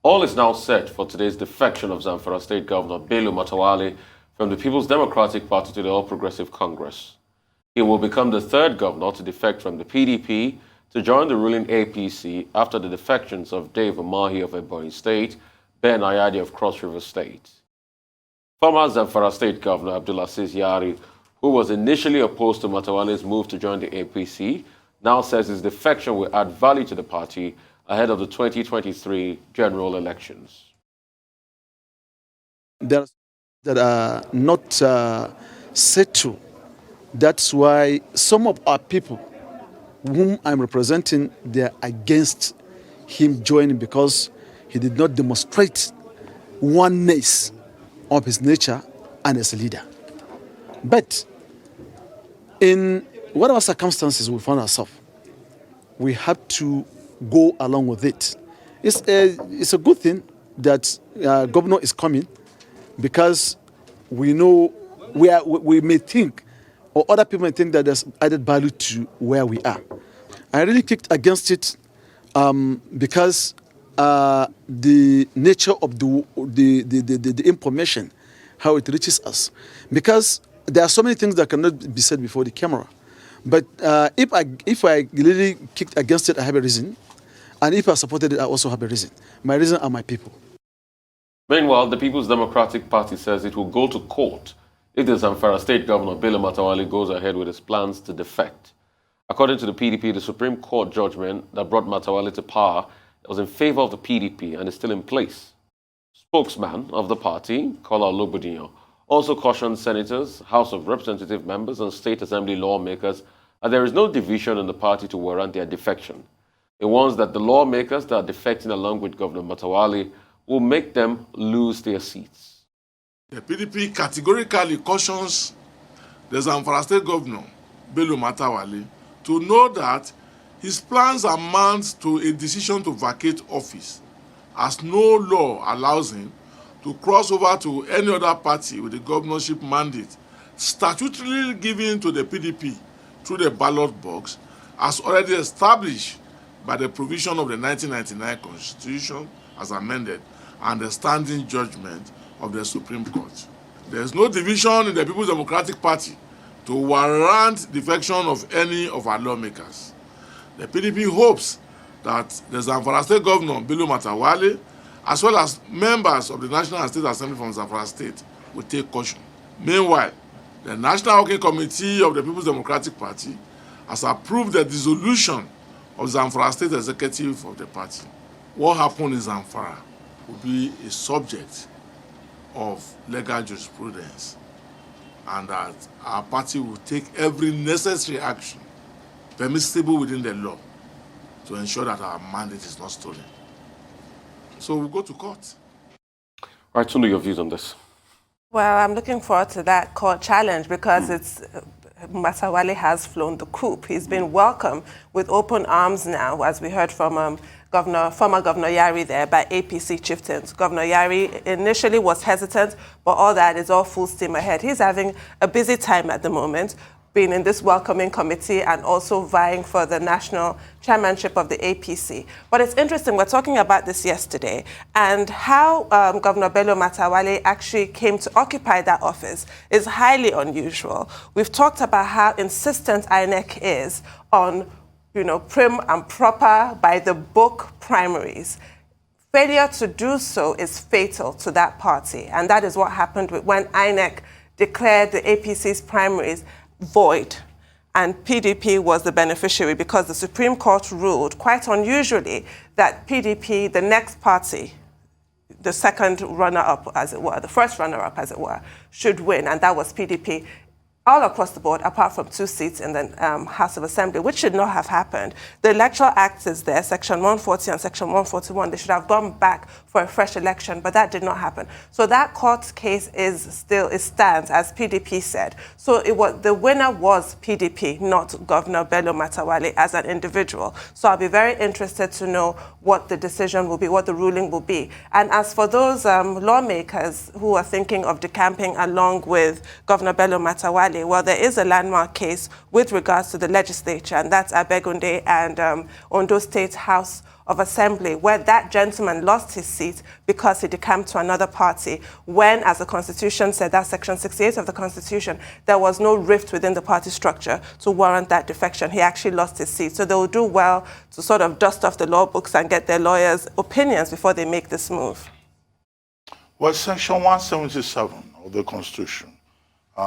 All is now set for today's defection of Zamfara State Governor Bello Matawalle from the People's Democratic Party to the All Progressive Congress. He will become the third governor to defect from the PDP to join the ruling APC after the defections of Dave Umahi of Ebonyi State, Ben Ayadi of Cross River State. Former Zamfara State Governor Abdulaziz Yari, who was initially opposed to Matawalle's move to join the APC, now says his defection will add value to the party ahead of the 2023 general elections. There are that are not settled. That's why some of our people whom I'm representing, they're against him joining because he did not demonstrate oneness of his nature and as a leader. But in whatever circumstances we find ourselves, we have to go along with it. It's a good thing that governor is coming because we know we may think, or other people may think that there's added value to where we are. I really kicked against it because the nature of the information, how it reaches us. Because there are so many things that cannot be said before the camera. But if I really kicked against it, I have a reason. And if I supported it, I also have a reason. My reason are my people. Meanwhile, the People's Democratic Party says it will go to court if the Zamfara State Governor Bello Matawalle goes ahead with his plans to defect. According to the PDP, the Supreme Court judgment that brought Matawalle to power was in favor of the PDP and is still in place. Spokesman of the party, Kola Olobodinyo, also cautioned senators, House of Representative members, and State Assembly lawmakers that there is no division in the party to warrant their defection. It warns that the lawmakers that are defecting along with Governor Matawalle will make them lose their seats. The PDP categorically cautions the Zamfara State Governor, Bello Matawalle, to know that his plans amount to a decision to vacate office, as no law allows him to cross over to any other party with the governorship mandate statutorily given to the PDP through the ballot box, as already established by the provision of the 1999 Constitution as amended and the standing judgment of the Supreme Court. There is no division in the People's Democratic Party to warrant defection of any of our lawmakers. The PDP hopes that the Zamfara State Governor, Bello Matawalle, as well as members of the National and State Assembly from Zamfara State, will take caution. Meanwhile, the National Working Committee of the People's Democratic Party has approved the dissolution of Zamfara State Executive of the party. What happened in Zamfara will be a subject of legal jurisprudence, and that our party will take every necessary action permissible within the law to ensure that our mandate is not stolen. So we'll go to court. All right, Tunde, your views on this? Well, I'm looking forward to that court challenge because Matawalle has flown the coop. He's been welcomed with open arms now, as we heard from former Governor Yari there, by APC chieftains. Governor Yari initially was hesitant, but all that is all full steam ahead. He's having a busy time at the moment, being in this welcoming committee and also vying for the national chairmanship of the APC. But it's interesting, we're talking about this yesterday, and how Governor Bello Matawalle actually came to occupy that office is highly unusual. We've talked about how insistent INEC is on, prim and proper, by the book primaries. Failure to do so is fatal to that party, and that is what happened when INEC declared the APC's primaries void, and PDP was the beneficiary because the Supreme Court ruled, quite unusually, that PDP, the next party, the second runner-up, as it were, the first runner-up, as it were, should win, and that was PDP all across the board, apart from 2 seats in the House of Assembly, which should not have happened. The Electoral Act is there, Section 140 and Section 141. They should have gone back for a fresh election, but that did not happen. So that court case stands, as PDP said. So the winner was PDP, not Governor Bello Matawalle as an individual. So I'll be very interested to know what the decision will be, what the ruling will be. And as for those lawmakers who are thinking of decamping along with Governor Bello Matawalle, Matawalle? Well, there is a landmark case with regards to the legislature, and that's Abegunde and Ondo State House of Assembly, where that gentleman lost his seat because he decamped to another party, when, as the Constitution said, that's Section 68 of the Constitution, there was no rift within the party structure to warrant that defection. He actually lost his seat. So they will do well to sort of dust off the law books and get their lawyers' opinions before they make this move. Well, Section 177 of the Constitution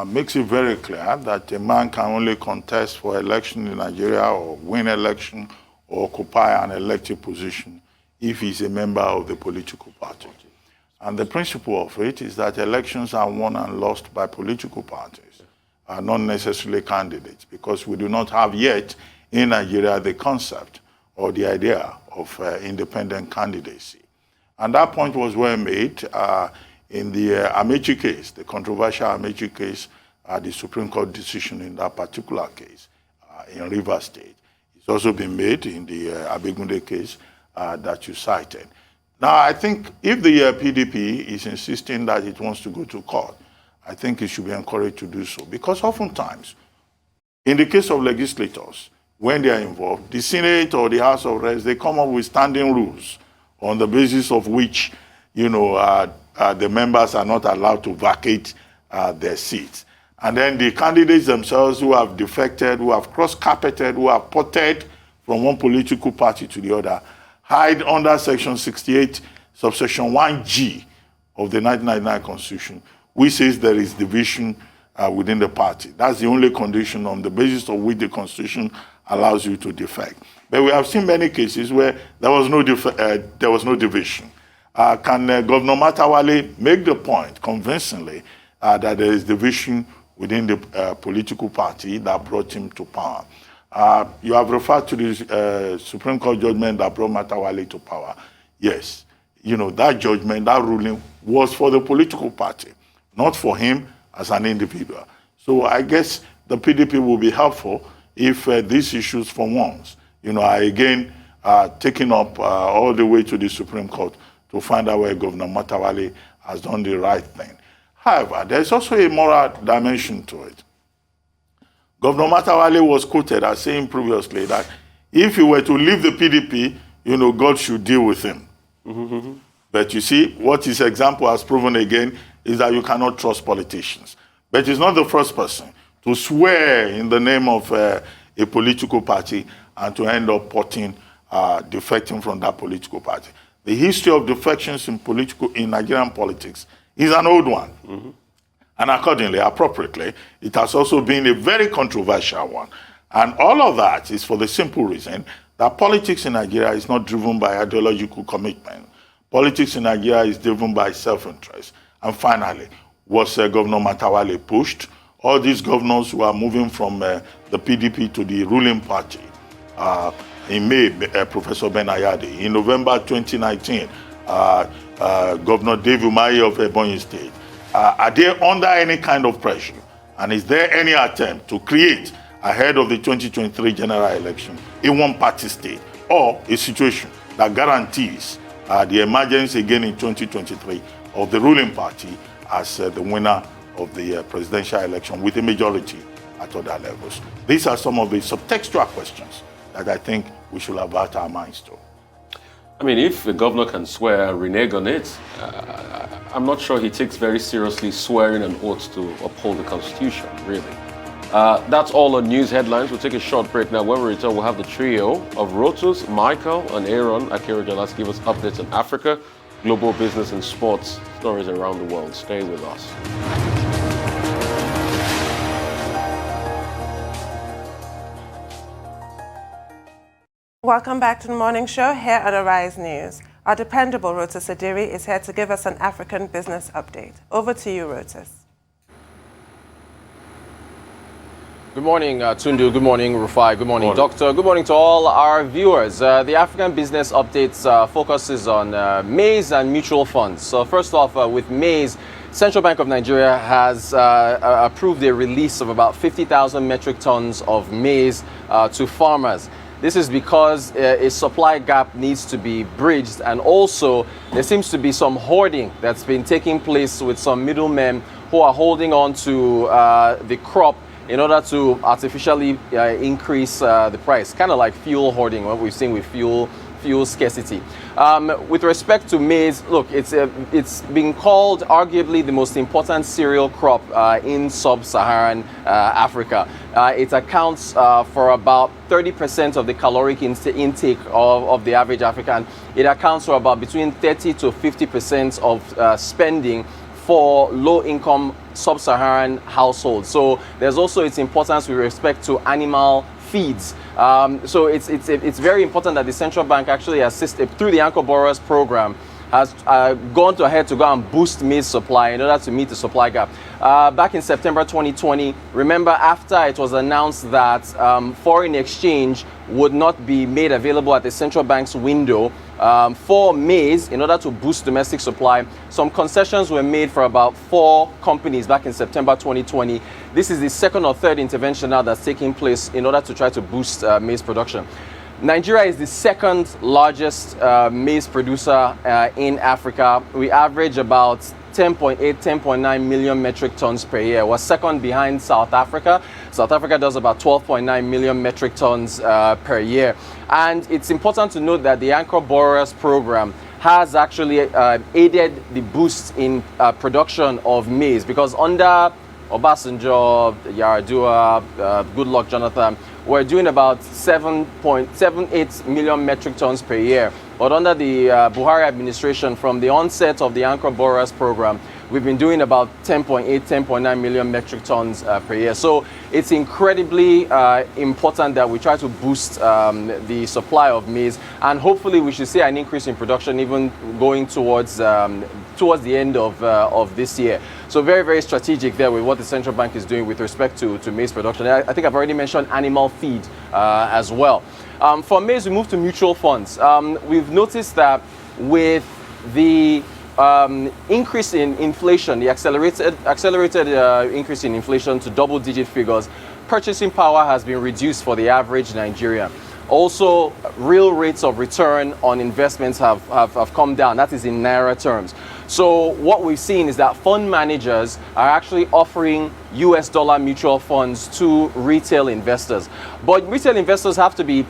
makes it very clear that a man can only contest for election in Nigeria or win election or occupy an elected position if he's a member of the political party. And the principle of it is that elections are won and lost by political parties, not necessarily candidates, because we do not have yet in Nigeria the concept or the idea of independent candidacy. And that point was well made in the Amechi case, the controversial Amechi case, the Supreme Court decision in that particular case in Rivers State. It's also been made in the Abegunde case that you cited. Now, I think if the PDP is insisting that it wants to go to court, I think it should be encouraged to do so. Because oftentimes, in the case of legislators, when they are involved, the Senate or the House of Reps, they come up with standing rules on the basis of which, the members are not allowed to vacate their seats. And then the candidates themselves who have defected, who have cross-carpeted, who have ported from one political party to the other, hide under Section 68, subsection 1G of the 1999 Constitution, which says there is division within the party. That's the only condition on the basis of which the Constitution allows you to defect. But we have seen many cases where there was no division. Can Governor Matawalle make the point convincingly that there is division within the political party that brought him to power? You have referred to the Supreme Court judgment that brought Matawalle to power. Yes, that judgment, that ruling was for the political party, not for him as an individual. So I guess the PDP will be helpful if these issues for once, are again taken up all the way to the Supreme Court to find out where Governor Matawalle has done the right thing. However, there's also a moral dimension to it. Governor Matawalle was quoted as saying previously that if he were to leave the PDP, God should deal with him. Mm-hmm. But you see, what his example has proven again is that you cannot trust politicians. But he's not the first person to swear in the name of a political party and to end up defecting from that political party. The history of defections in Nigerian politics is an old one. Mm-hmm. And accordingly, appropriately, it has also been a very controversial one. And all of that is for the simple reason that politics in Nigeria is not driven by ideological commitment. Politics in Nigeria is driven by self-interest. And finally, was Governor Matawalle pushed? All these governors who are moving from the PDP to the ruling party, in May, Professor Ben Ayade. In November 2019, Governor David Umahi of Ebonyi State. Are they under any kind of pressure? And is there any attempt to create, ahead of the 2023 general election, a one-party state or a situation that guarantees the emergence again in 2023 of the ruling party as the winner of the presidential election with a majority at other levels? These are some of the subtextual questions that I think we should avert our minds to. I mean, if the governor can swear, renege on it, I'm not sure he takes very seriously swearing an oath to uphold the Constitution, really. That's all on news headlines. We'll take a short break now. When we return, we'll have the trio of Rotus, Michael, and Aaron Akerojalas give us updates on Africa, global business, and sports stories around the world. Stay with us. Welcome back to the morning show here at Arise News. Our dependable Rotus Adiri is here to give us an African business update. Over to you, Rotus. Good morning, Tundu. Good morning, Rufai. Good morning, Doctor. Good morning to all our viewers. The African Business Updates focuses on maize and mutual funds. So first off, with maize, Central Bank of Nigeria has approved a release of about 50,000 metric tons of maize to farmers. This is because a supply gap needs to be bridged, and also there seems to be some hoarding that's been taking place with some middlemen who are holding on to the crop in order to artificially increase the price, kind of like fuel hoarding, what we've seen with fuel scarcity. With respect to maize, look, it's been called arguably the most important cereal crop in sub-Saharan Africa. It accounts for about 30% of the caloric intake of the average African. It accounts for about between 30 to 50% of spending for low-income sub-Saharan households. So there's also its importance with respect to animal feeds. So it's very important that the central bank actually assisted through the Anchor Borrowers Program, has gone ahead to go and boost maize supply in order to meet the supply gap. Back in September 2020, remember after it was announced that foreign exchange would not be made available at the central bank's window for maize in order to boost domestic supply, some concessions were made for about 4 companies back in September 2020. This is the second or third intervention now that's taking place in order to try to boost maize production. Nigeria is the second largest maize producer in Africa. We average about 10.8, 10.9 million metric tons per year. We're second behind South Africa. South Africa does about 12.9 million metric tons per year. And it's important to note that the Anchor Borrowers Program has actually aided the boost in production of maize, because under Obasanjo, Yaradua, Goodluck Jonathan, we're doing about 7.78 million metric tons per year. But under the Buhari administration, from the onset of the Anchor Borrowers Program, we've been doing about 10.8, 10.9 million metric tons per year. So it's incredibly important that we try to boost the supply of maize, and hopefully we should see an increase in production even going towards the end of this year. So very, very strategic there with what the central bank is doing with respect to maize production. I think I've already mentioned animal feed as well. For maize, we move to mutual funds. We've noticed that with the increase in inflation, the accelerated increase in inflation to double-digit figures, purchasing power has been reduced for the average Nigerian. Also, real rates of return on investments have come down. That is in Naira terms. So what we've seen is that fund managers are actually offering US dollar mutual funds to retail investors. But retail investors have to be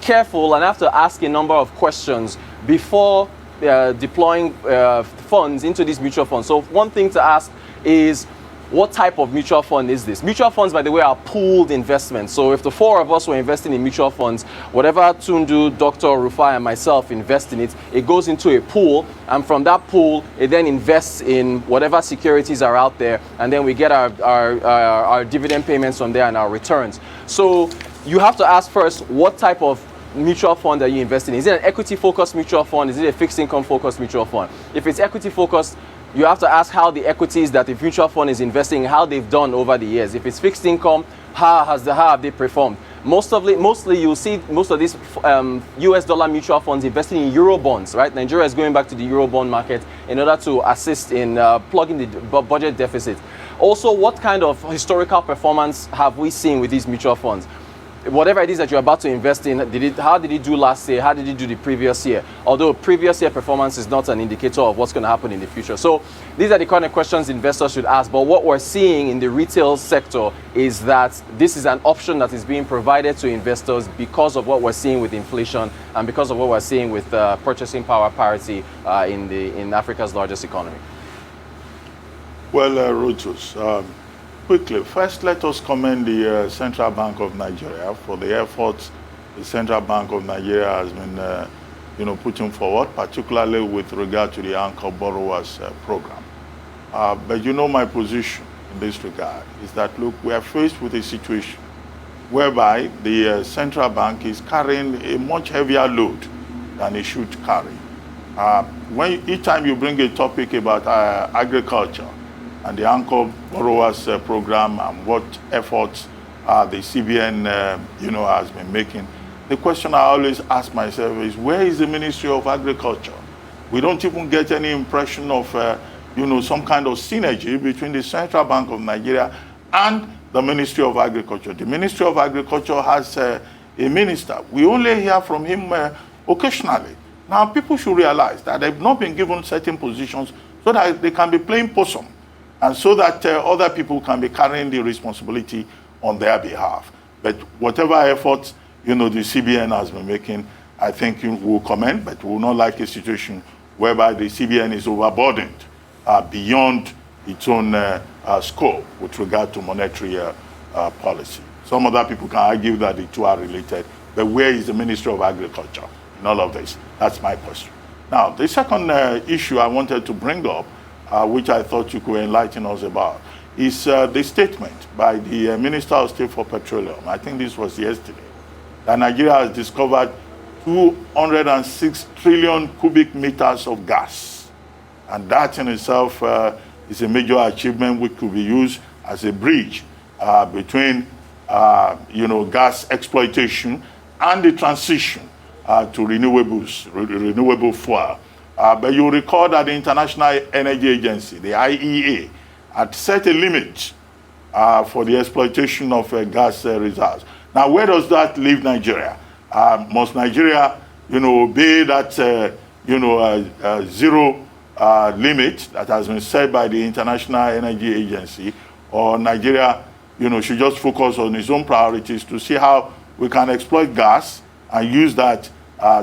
careful and have to ask a number of questions before deploying funds into these mutual funds. So one thing to ask is, what type of mutual fund is this? Mutual funds, by the way, are pooled investments. So if the 4 of us were investing in mutual funds, whatever Tundu, Dr. Rufai, and myself invest in it, it goes into a pool, and from that pool, it then invests in whatever securities are out there, and then we get our dividend payments from there and our returns. So you have to ask first, what type of mutual fund are you investing in? Is it an equity-focused mutual fund? Is it a fixed income-focused mutual fund? If it's equity-focused, you have to ask how the equities that the mutual fund is investing in, how they've done over the years. If it's fixed income, how have they performed? Mostly you'll see most of these US dollar mutual funds investing in Euro bonds, right? Nigeria is going back to the Euro bond market in order to assist in plugging the budget deficit. Also, what kind of historical performance have we seen with these mutual funds? Whatever it is that you're about to invest in, how did it do last year? How did it do the previous year? Although previous year performance is not an indicator of what's going to happen in the future. So these are the kind of questions investors should ask. But what we're seeing in the retail sector is that this is an option that is being provided to investors because of what we're seeing with inflation and because of what we're seeing with purchasing power parity in Africa's largest economy. Well, Rotus, quickly, first let us commend the Central Bank of Nigeria for the efforts the Central Bank of Nigeria has been putting forward, particularly with regard to the Anchor Borrowers Program. But my position in this regard is that, look, we are faced with a situation whereby the Central Bank is carrying a much heavier load than it should carry. Each time you bring a topic about agriculture, and the Anchor Borrowers Program and what efforts the CBN has been making, the question I always ask myself is, where is the Ministry of Agriculture? We don't even get any impression of some kind of synergy between the Central Bank of Nigeria and the Ministry of Agriculture. The Ministry of Agriculture has a minister. We only hear from him occasionally. Now, people should realize that they've not been given certain positions so that they can be playing possum and so that other people can be carrying the responsibility on their behalf. But whatever efforts, the CBN has been making, I think we'll commend, but we will not like a situation whereby the CBN is overburdened beyond its own scope with regard to monetary policy. Some other people can argue that the two are related, but where is the Ministry of Agriculture in all of this? That's my question. Now, the second issue I wanted to bring up, which I thought you could enlighten us about, is the statement by the Minister of State for Petroleum, I think this was yesterday, that Nigeria has discovered 206 trillion cubic meters of gas. And that in itself is a major achievement which could be used as a bridge between gas exploitation and the transition to renewable fuel. But you recall that the International Energy Agency, the IEA, had set a limit for the exploitation of gas reserves. Now, where does that leave Nigeria? Must Nigeria, obey that, zero limit that has been set by the International Energy Agency, or Nigeria, should just focus on its own priorities to see how we can exploit gas and use that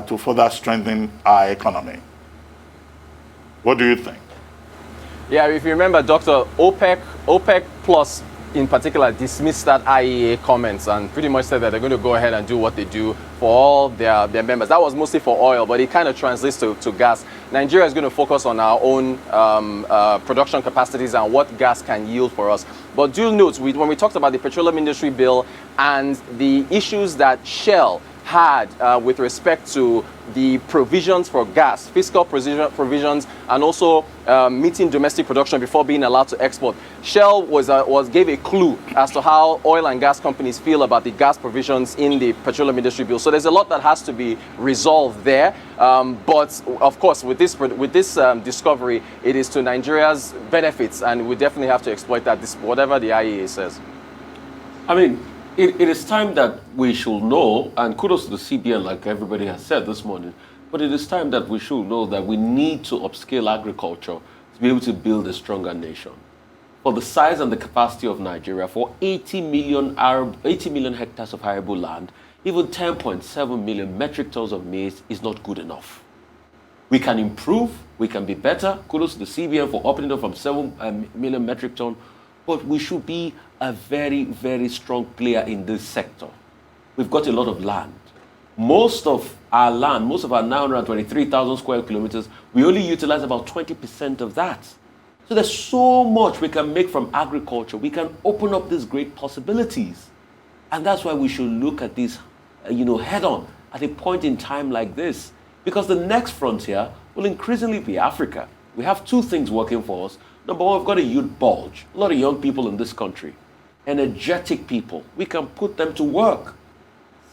to further strengthen our economy? What do you think? Yeah, if you remember, Doctor, OPEC Plus in particular dismissed that IEA comments and pretty much said that they're going to go ahead and do what they do for all their members. That was mostly for oil, but it kind of translates to gas. Nigeria is going to focus on our own production capacities and what gas can yield for us. But do note, when we talked about the petroleum industry bill and the issues that Shell had with respect to the provisions for gas, fiscal provisions, and also meeting domestic production before being allowed to export. Shell gave a clue as to how oil and gas companies feel about the gas provisions in the petroleum industry bill. So there's a lot that has to be resolved there. But of course, with this discovery, it is to Nigeria's benefits, and we definitely have to exploit that, whatever the IEA says. I mean, it is time that we should know, and kudos to the CBN, like everybody has said this morning, but it is time that we should know that we need to upscale agriculture to be able to build a stronger nation. For the size and the capacity of Nigeria, for 80 million hectares of arable land, even 10.7 million metric tons of maize is not good enough. We can improve, we can be better. Kudos to the CBN for upping it from 7 million metric tons. But we should be a very, very strong player in this sector. We've got a lot of land. Most of our land, most of our 923,000 square kilometers, we only utilize about 20% of that. So there's so much we can make from agriculture. We can open up these great possibilities. And that's why we should look at this, head on at a point in time like this. Because the next frontier will increasingly be Africa. We have two things working for us. Number one, we've got a youth bulge. A lot of young people in this country. Energetic people. We can put them to work.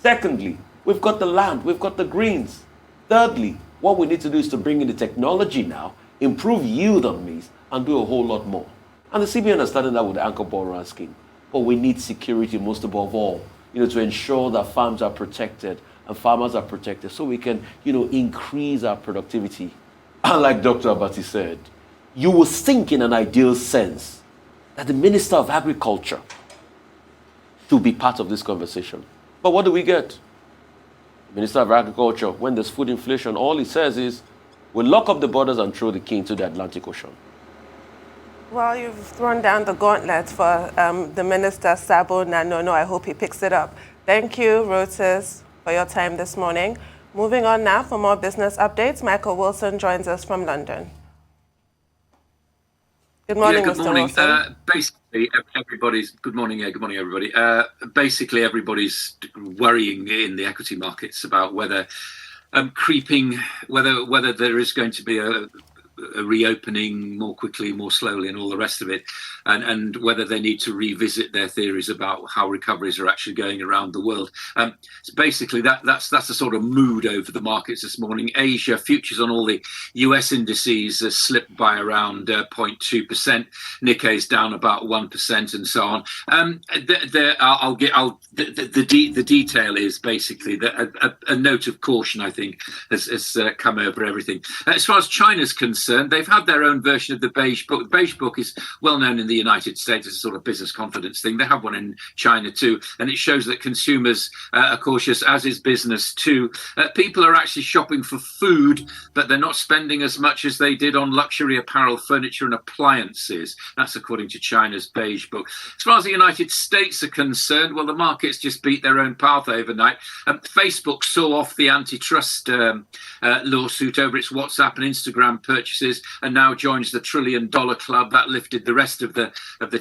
Secondly, we've got the land. We've got the greens. Thirdly, what we need to do is to bring in the technology now, improve yield on maize, and do a whole lot more. And the CBN has started that with the anchor borrower scheme. But we need security most above all, to ensure that farms are protected and farmers are protected so we can, increase our productivity. And like Dr. Abati said, you will think in an ideal sense that the Minister of Agriculture should be part of this conversation. But what do we get? The Minister of Agriculture, when there's food inflation, all he says is, we'll lock up the borders and throw the key into the Atlantic Ocean. Well, you've thrown down the gauntlet for the Minister, Sabo Nanono. I hope he picks it up. Thank you, Reuters, for your time this morning. Moving on now for more business updates. Michael Wilson joins us from London. Good morning, good Mr. morning. Wilson. Basically, everybody's good morning. Good morning, everybody. Basically, everybody's worrying in the equity markets about whether whether there is going to be a reopening more quickly, more slowly, and all the rest of it, and whether they need to revisit their theories about how recoveries are actually going around the world. So basically, that's the sort of mood over the markets this morning. Asia futures on all the US indices slipped by around 0.2%. Nikkei's down about 1%, and so on. The detail is basically that a note of caution, I think, has come over everything. As far as China's concerned, concerned, they've had their own version of the Beige Book. The Beige Book is well known in the United States as a sort of business confidence thing. They have one in China too, and it shows that consumers are cautious, as is business too. People are actually shopping for food, but they're not spending as much as they did on luxury apparel, furniture and appliances. That's according to China's Beige Book. As far as the United States are concerned, well, the markets just beat their own path overnight. Facebook saw off the antitrust lawsuit over its WhatsApp and Instagram purchases and now joins the $1 trillion club. That lifted the rest of the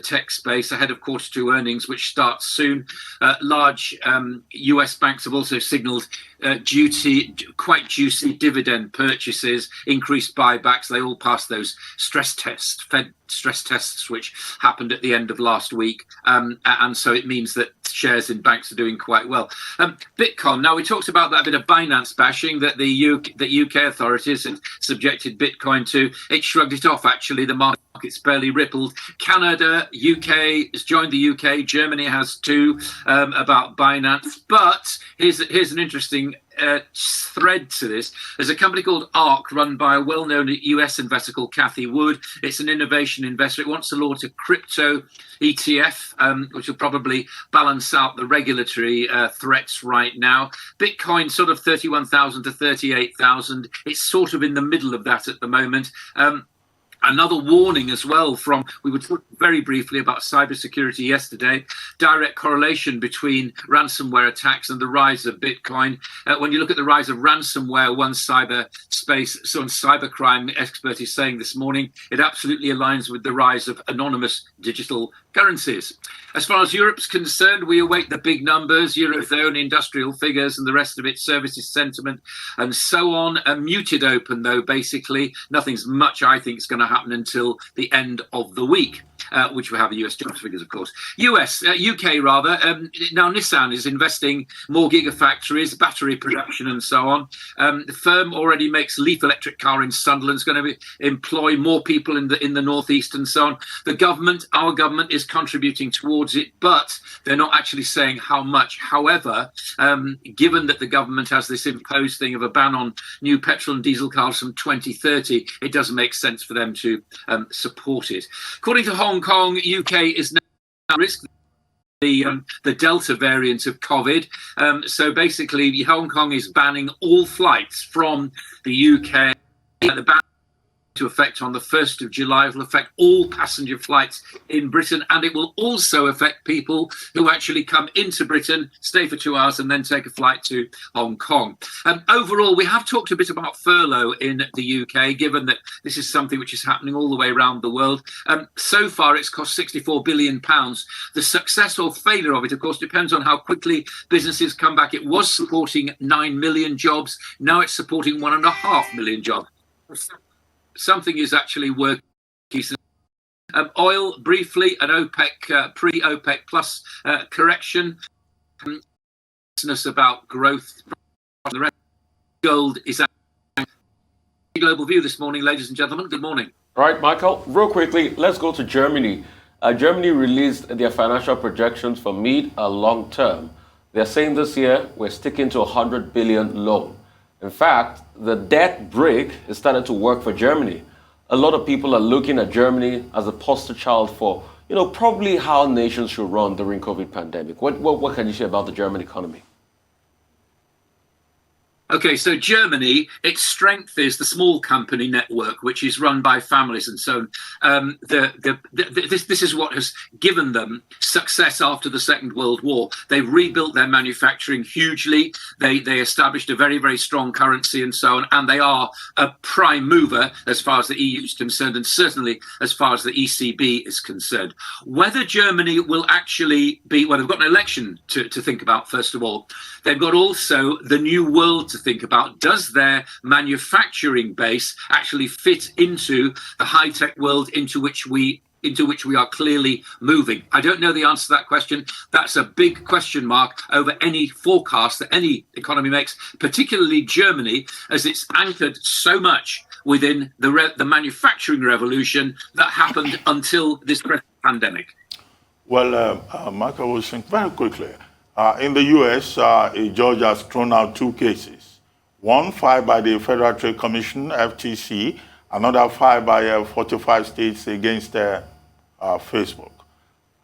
tech space ahead of Q2 earnings, which starts soon. Large US banks have also signalled quite juicy dividend purchases, increased buybacks. They all passed those Fed stress tests, which happened at the end of last week. And so it means that shares in banks are doing quite well. Bitcoin. Now, we talked about that bit of Binance bashing that the UK authorities had subjected Bitcoin to. It shrugged it off, actually. The market's barely rippled. Canada, UK has joined the UK. Germany has too, about Binance. But here's an interesting thread to this. There's a company called ARK run by a well-known US investor called Cathie Wood. It's an innovation investor. It wants to launch a crypto ETF, which will probably balance out the regulatory threats right now. Bitcoin sort of 31,000 to 38,000. It's sort of in the middle of that at the moment. Another warning as well we were talking very briefly about cybersecurity yesterday, direct correlation between ransomware attacks and the rise of Bitcoin. When you look at the rise of ransomware, one cybercrime expert is saying this morning, it absolutely aligns with the rise of anonymous digital currencies. As far as Europe's concerned, we await the big numbers, Eurozone industrial figures and the rest of it, services sentiment and so on. A muted open, though, basically. Nothing's much, I think, is going to happen until the end of the week. Which will have the US jobs figures, of course. UK rather. Now Nissan is investing more gigafactories, battery production and so on. The firm already makes Leaf electric car in Sunderland. It's going to employ more people in the northeast and so on. Our government is contributing towards it, but they're not actually saying how much. However, given that the government has this imposed thing of a ban on new petrol and diesel cars from 2030, it doesn't make sense for them to support it. According to Hong Kong, UK is now at risk the Delta variant of COVID. So basically, Hong Kong is banning all flights from the UK. The ban to effect on the 1st of July. It will affect all passenger flights in Britain, and it will also affect people who actually come into Britain, stay for 2 hours, and then take a flight to Hong Kong. Overall, we have talked a bit about furlough in the UK, given that this is something which is happening all the way around the world. So far, it's cost £64 billion. The success or failure of it, of course, depends on how quickly businesses come back. It was supporting 9 million jobs. Now it's supporting 1.5 million jobs. Something is actually working. Oil, briefly, an OPEC, pre-OPEC plus correction. Business about growth. The rest gold is at Global View this morning, ladies and gentlemen. Good morning. All right, Michael, real quickly, let's go to Germany. Germany released their financial projections for mid and long term. They're saying this year we're sticking to a 100 billion loan. In fact, the debt brake is starting to work for Germany. A lot of people are looking at Germany as a poster child for, probably how nations should run during COVID pandemic. What can you say about the German economy? Okay, so Germany, its strength is the small company network, which is run by families and so on. This is what has given them success after the Second World War. They've rebuilt their manufacturing hugely. They established a very, very strong currency and so on, and they are a prime mover as far as the EU is concerned, and certainly as far as the ECB is concerned. Whether Germany will actually be, well, they've got an election to think about, first of all. They've got also the new world to think about. Does their manufacturing base actually fit into the high-tech world into which we are clearly moving? I don't know the answer to that question. That's a big question mark over any forecast that any economy makes, particularly Germany, as it's anchored so much within the manufacturing revolution that happened until this pandemic. Well, Michael was saying very quickly. In the U.S., a judge has thrown out two cases. One filed by the Federal Trade Commission, FTC, another fight by 45 states against Facebook.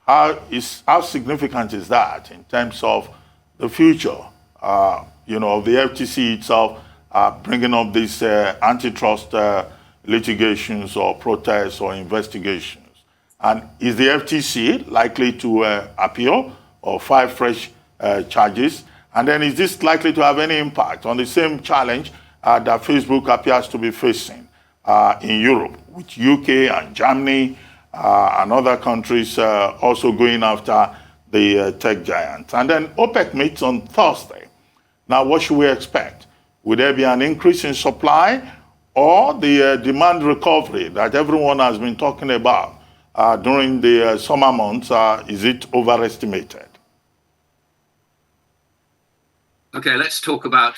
How significant is that in terms of the future, of the FTC itself bringing up these antitrust litigations or protests or investigations? And is the FTC likely to appeal or file fresh charges? And then is this likely to have any impact on the same challenge that Facebook appears to be facing in Europe, with UK and Germany and other countries also going after the tech giants? And then OPEC meets on Thursday. Now, what should we expect? Would there be an increase in supply or the demand recovery that everyone has been talking about during the summer months? Is it overestimated? Okay, let's talk about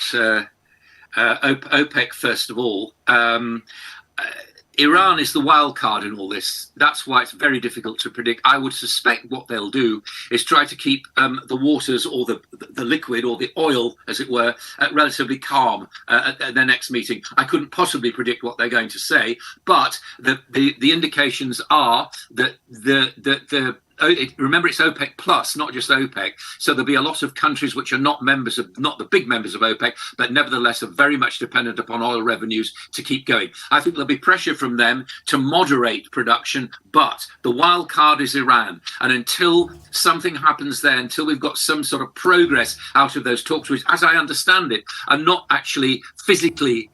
OPEC first of all. Iran is the wild card in all this. That's why it's very difficult to predict. I would suspect what they'll do is try to keep the waters or the liquid or the oil, as it were, relatively calm at their next meeting. I couldn't possibly predict what they're going to say, but the indications are that remember, it's OPEC plus, not just OPEC. So there'll be a lot of countries which are not the big members of OPEC, but nevertheless are very much dependent upon oil revenues to keep going. I think there'll be pressure from them to moderate production, but the wild card is Iran. And until something happens there, until we've got some sort of progress out of those talks, which, as I understand it, are not actually physically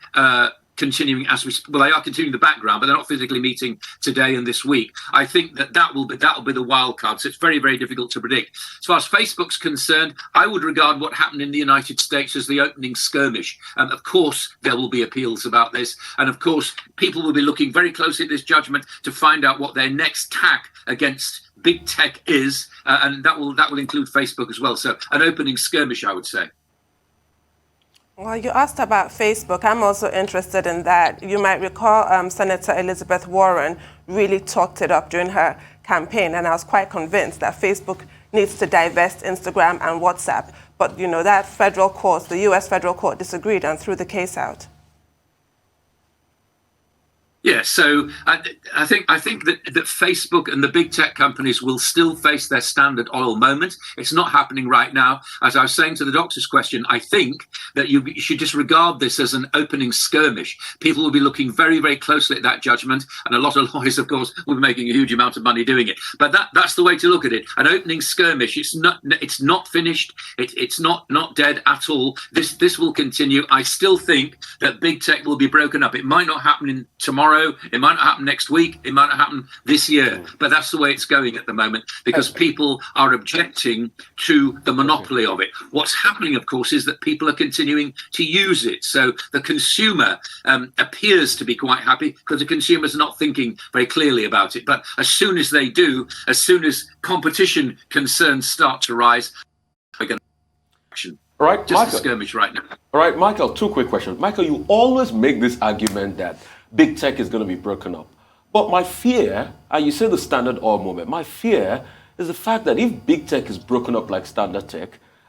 continuing they are continuing the background, but they're not physically meeting today and this week. I think that will be the wild card. So it's very, very difficult to predict. As far as Facebook's concerned, I would regard what happened in the United States as the opening skirmish. Of course, there will be appeals about this, and of course, people will be looking very closely at this judgment to find out what their next tack against big tech is, and that will include Facebook as well. So an opening skirmish, I would say. Well, you asked about Facebook. I'm also interested in that. You might recall Senator Elizabeth Warren really talked it up during her campaign, and I was quite convinced that Facebook needs to divest Instagram and WhatsApp. But, that federal court, the U.S. federal court, disagreed and threw the case out. Yeah, so I think that Facebook and the big tech companies will still face their Standard Oil moment. It's not happening right now. As I was saying to the doctor's question, I think that you should just regard this as an opening skirmish. People will be looking very, very closely at that judgment, and a lot of lawyers, of course, will be making a huge amount of money doing it. But that's the way to look at it. An opening skirmish. It's not finished. It's not dead at all. This will continue. I still think that big tech will be broken up. It might not happen tomorrow. It might not happen next week. It might not happen this year. But that's the way it's going at the moment, because people are objecting to the monopoly of it. What's happening, of course, is that people are continuing to use it. So the consumer appears to be quite happy because the consumer's not thinking very clearly about it. But as soon as they do, as soon as competition concerns start to rise, we're going to action. All right, just Michael. a skirmish right now. All right, Michael, two quick questions. Michael, you always make this argument that big tech is going to be broken up. But my fear, and you say the Standard Oil moment, my fear is the fact that if big tech is broken up like Standard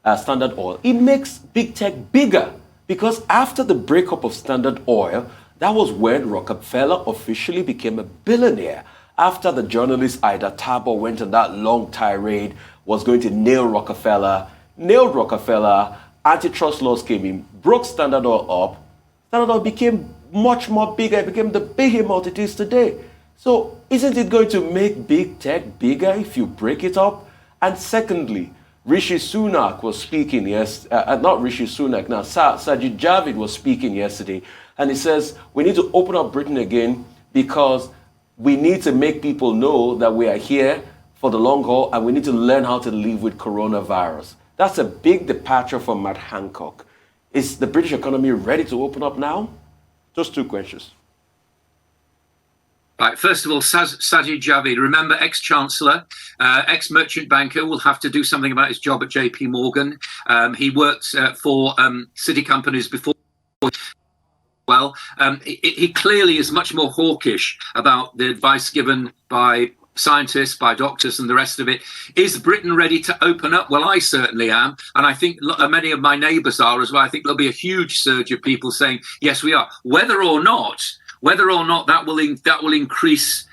Oil, it makes big tech bigger. Because after the breakup of Standard Oil, that was when Rockefeller officially became a billionaire. After the journalist Ida Tabor went on that long tirade, was going to nailed Rockefeller, antitrust laws came in, broke Standard Oil up. Standard Oil became much more bigger. It became the behemoth it is today. So isn't it going to make big tech bigger if you break it up? And secondly, Rishi Sunak was speaking not Rishi Sunak now, Sajid Javid was speaking yesterday, and he says we need to open up Britain again because we need to make people know that we are here for the long haul and we need to learn how to live with coronavirus. That's a big departure from Matt Hancock. Is the British economy ready to open up now? Just two questions. Right, first of all, Sajid Javid, remember, ex-chancellor, ex-merchant banker, will have to do something about his job at JP Morgan. He worked for city companies before. Well, he clearly is much more hawkish about the advice given by scientists, by doctors and the rest of it. Is Britain ready to open up? Well, I certainly am. And I think many of my neighbours are as well. I think there'll be a huge surge of people saying, yes, we are. Whether or not Whether or not that will increase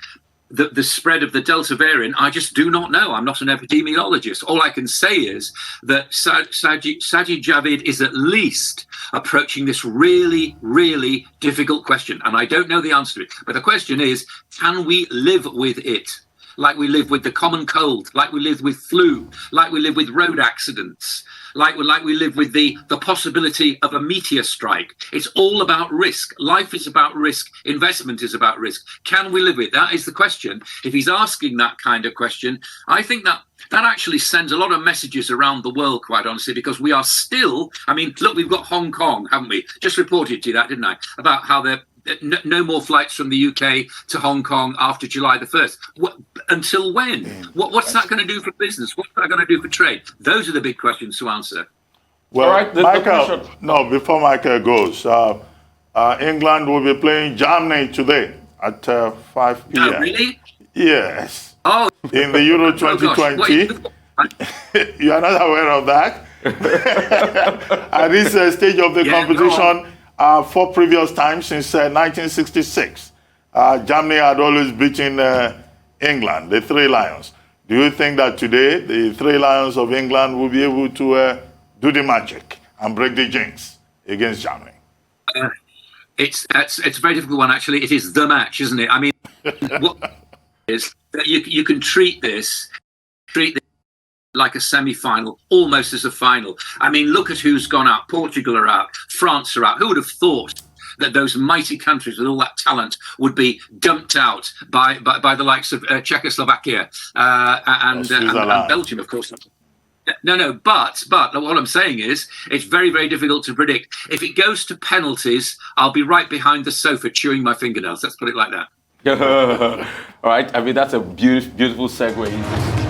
the spread of the Delta variant, I just do not know. I'm not an epidemiologist. All I can say is that Sajid Javid is at least approaching this really, really difficult question. And I don't know the answer to it. But the question is, can we live with it? Like we live with the common cold, like we live with flu, like we live with road accidents, like we live with the possibility of a meteor strike. It's all about risk. Life is about risk. Investment is about risk. Can we live with it? That is the question. If he's asking that kind of question, I think that actually sends a lot of messages around the world, quite honestly, because we are still, I mean, look, we've got Hong Kong, haven't we? Just reported to you that, didn't I? About how they're no more flights from the UK to Hong Kong after July the 1st. Until when? What's that going to do for business? What's that going to do for trade? Those are the big questions to answer. Well, right, Michael, no, before Michael goes, England will be playing Germany today at 5 p.m. Oh, really? Yes. Oh. In the Euro 2020. You are not aware of that? At this stage of the competition, 4 previous times since 1966, Germany had always beaten England, the Three Lions. Do you think that today the Three Lions of England will be able to do the magic and break the jinx against Germany? It's a very difficult one, actually. It is the match, isn't it? I mean, what is that you can treat this like a semi-final, almost as a final. I mean, look at who's gone out. Portugal are out. France are out. Who would have thought that those mighty countries with all that talent would be dumped out by the likes of Czechoslovakia and Belgium, of course. No, but what I'm saying is it's very, very difficult to predict. If it goes to penalties, I'll be right behind the sofa chewing my fingernails. Let's put it like that. All right. I mean, that's a beautiful segue.